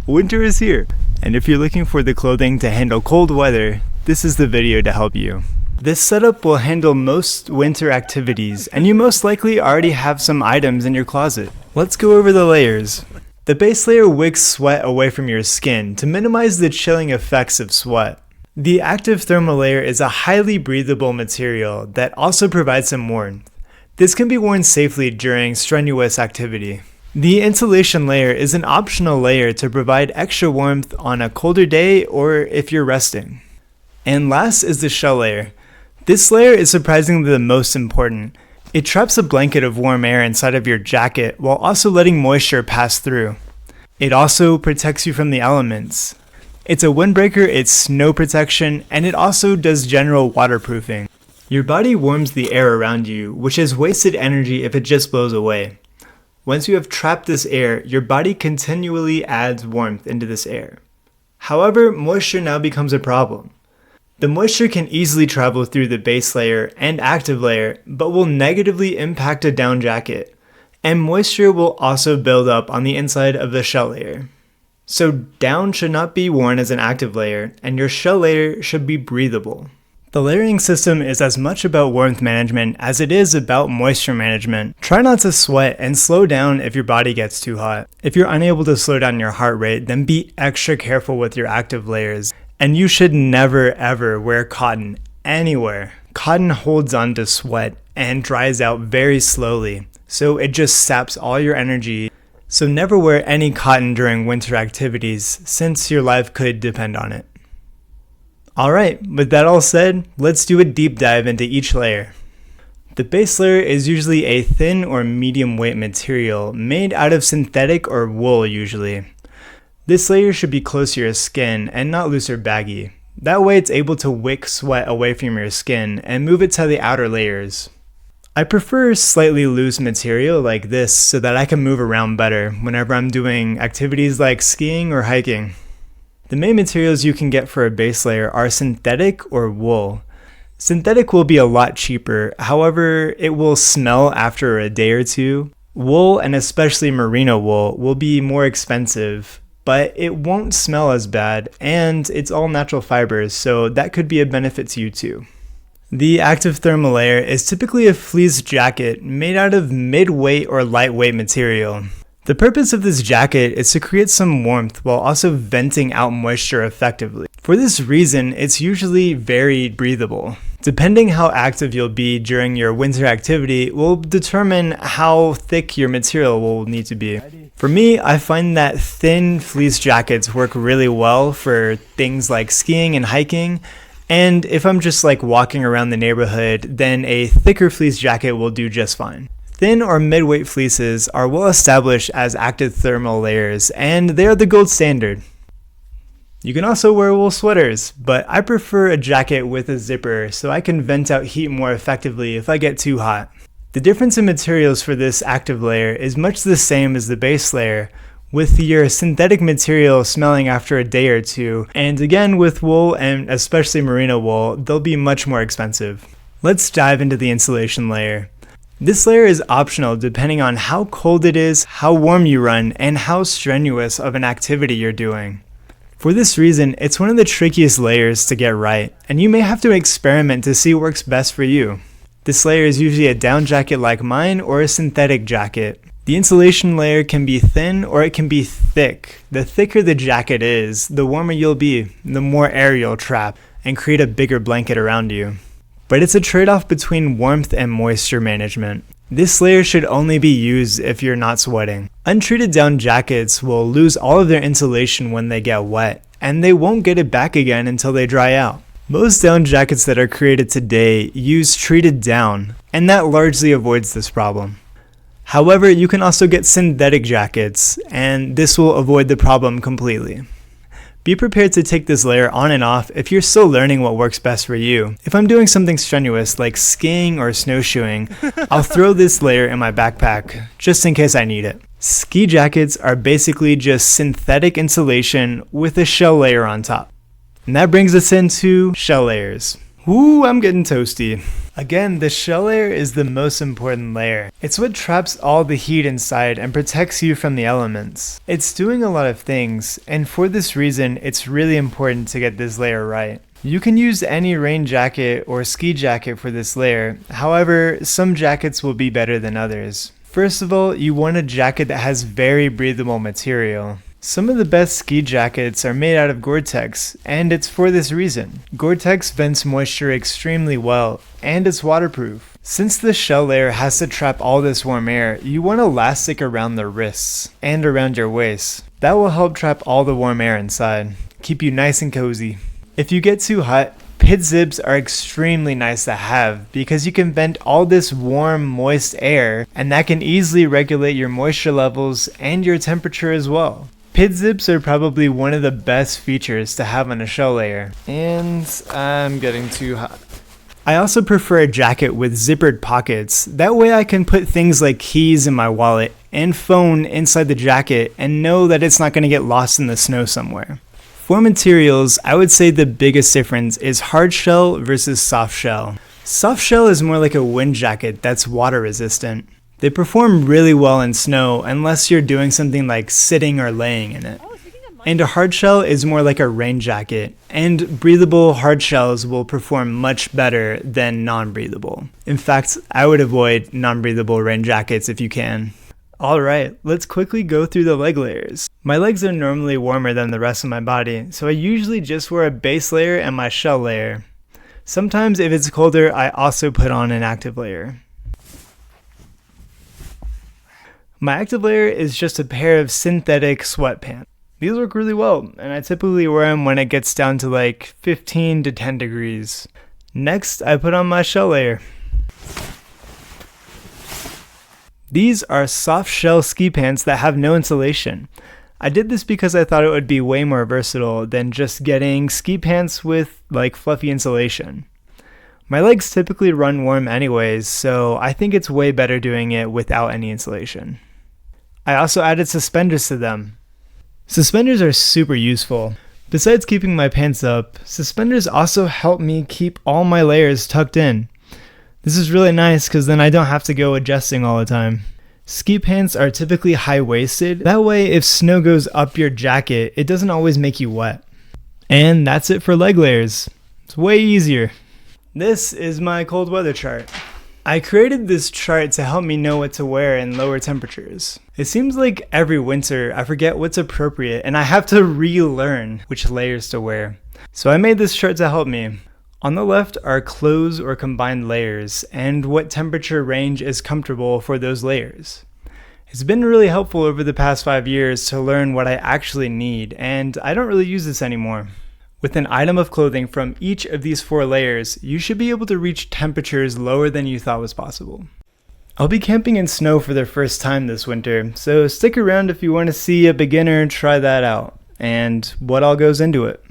Winter is here, and if you're looking for the clothing to handle cold weather, this is the video to help you. This setup will handle most winter activities, and you most likely already have some items in your closet. Let's go over the layers. The base layer wicks sweat away from your skin to minimize the chilling effects of sweat. The active thermal layer is a highly breathable material that also provides some warmth. This can be worn safely during strenuous activity. The insulation layer is an optional layer to provide extra warmth on a colder day or if you're resting. And last is the shell layer. This layer is surprisingly the most important. It traps a blanket of warm air inside of your jacket while also letting moisture pass through. It also protects you from the elements. It's a windbreaker, it's snow protection, and it also does general waterproofing. Your body warms the air around you, which is wasted energy if it just blows away. Once you have trapped this air, your body continually adds warmth into this air. However, moisture now becomes a problem. The moisture can easily travel through the base layer and active layer, but will negatively impact a down jacket. And moisture will also build up on the inside of the shell layer. So down should not be worn as an active layer, and your shell layer should be breathable. The layering system is as much about warmth management as it is about moisture management. Try not to sweat and slow down if your body gets too hot. If you're unable to slow down your heart rate, then be extra careful with your active layers. And you should never ever wear cotton anywhere. Cotton holds on to sweat and dries out very slowly, so it just saps all your energy. So never wear any cotton during winter activities since your life could depend on it. Alright, with that all said, let's do a deep dive into each layer. The base layer is usually a thin or medium weight material made out of synthetic or wool usually. This layer should be close to your skin and not loose or baggy. That way it's able to wick sweat away from your skin and move it to the outer layers. I prefer slightly loose material like this so that I can move around better whenever I'm doing activities like skiing or hiking. The main materials you can get for a base layer are synthetic or wool. Synthetic will be a lot cheaper, however, it will smell after a day or two. Wool, and especially merino wool, will be more expensive, but it won't smell as bad, and it's all natural fibers, so that could be a benefit to you too. The active thermal layer is typically a fleece jacket made out of mid-weight or lightweight material. The purpose of this jacket is to create some warmth while also venting out moisture effectively. For this reason, it's usually very breathable. Depending how active you'll be during your winter activity will determine how thick your material will need to be. For me, I find that thin fleece jackets work really well for things like skiing and hiking, and if I'm just like walking around the neighborhood, then a thicker fleece jacket will do just fine. Thin or mid-weight fleeces are well established as active thermal layers, and they are the gold standard. You can also wear wool sweaters, but I prefer a jacket with a zipper so I can vent out heat more effectively if I get too hot. The difference in materials for this active layer is much the same as the base layer, with your synthetic material smelling after a day or two, and again with wool and especially merino wool, they'll be much more expensive. Let's dive into the insulation layer. This layer is optional depending on how cold it is, how warm you run, and how strenuous of an activity you're doing. For this reason, it's one of the trickiest layers to get right, and you may have to experiment to see what works best for you. This layer is usually a down jacket like mine or a synthetic jacket. The insulation layer can be thin or it can be thick. The thicker the jacket is, the warmer you'll be, the more air you'll trap, and create a bigger blanket around you. But it's a trade-off between warmth and moisture management. This layer should only be used if you're not sweating. Untreated down jackets will lose all of their insulation when they get wet, and they won't get it back again until they dry out. Most down jackets that are created today use treated down, and that largely avoids this problem. However, you can also get synthetic jackets, and this will avoid the problem completely. Be prepared to take this layer on and off if you're still learning what works best for you. If I'm doing something strenuous like skiing or snowshoeing, I'll throw this layer in my backpack just in case I need it. Ski jackets are basically just synthetic insulation with a shell layer on top. And that brings us into shell layers. Ooh, I'm getting toasty. Again, the shell layer is the most important layer. It's what traps all the heat inside and protects you from the elements. It's doing a lot of things, and for this reason, it's really important to get this layer right. You can use any rain jacket or ski jacket for this layer, however, some jackets will be better than others. First of all, you want a jacket that has very breathable material. Some of the best ski jackets are made out of Gore-Tex, and it's for this reason. Gore-Tex vents moisture extremely well, and it's waterproof. Since the shell layer has to trap all this warm air, you want elastic around the wrists and around your waist. That will help trap all the warm air inside, keep you nice and cozy. If you get too hot, pit zips are extremely nice to have because you can vent all this warm, moist air, and that can easily regulate your moisture levels and your temperature as well. Pit zips are probably one of the best features to have on a shell layer. And I'm getting too hot. I also prefer a jacket with zippered pockets. That way I can put things like keys in my wallet and phone inside the jacket and know that it's not going to get lost in the snow somewhere. For materials, I would say the biggest difference is hard shell versus soft shell. Soft shell is more like a wind jacket that's water resistant. They perform really well in snow unless you're doing something like sitting or laying in it. And a hard shell is more like a rain jacket, and breathable hard shells will perform much better than non-breathable. In fact, I would avoid non-breathable rain jackets if you can. Alright, let's quickly go through the leg layers. My legs are normally warmer than the rest of my body, so I usually just wear a base layer and my shell layer. Sometimes if it's colder, I also put on an active layer. My active layer is just a pair of synthetic sweatpants. These work really well, and I typically wear them when it gets down to like 15 to 10 degrees. Next, I put on my shell layer. These are soft shell ski pants that have no insulation. I did this because I thought it would be way more versatile than just getting ski pants with like fluffy insulation. My legs typically run warm anyways, so I think it's way better doing it without any insulation. I also added suspenders to them. Suspenders are super useful. Besides keeping my pants up, suspenders also help me keep all my layers tucked in. This is really nice because then I don't have to go adjusting all the time. Ski pants are typically high-waisted. That way, if snow goes up your jacket, it doesn't always make you wet. And that's it for leg layers. It's way easier. This is my cold weather chart. I created this chart to help me know what to wear in lower temperatures. It seems like every winter I forget what's appropriate and I have to relearn which layers to wear. So I made this chart to help me. On the left are clothes or combined layers and what temperature range is comfortable for those layers. It's been really helpful over the past 5 years to learn what I actually need, and I don't really use this anymore. With an item of clothing from each of these 4 layers, you should be able to reach temperatures lower than you thought was possible. I'll be camping in snow for the first time this winter, so stick around if you want to see a beginner try that out, and what all goes into it.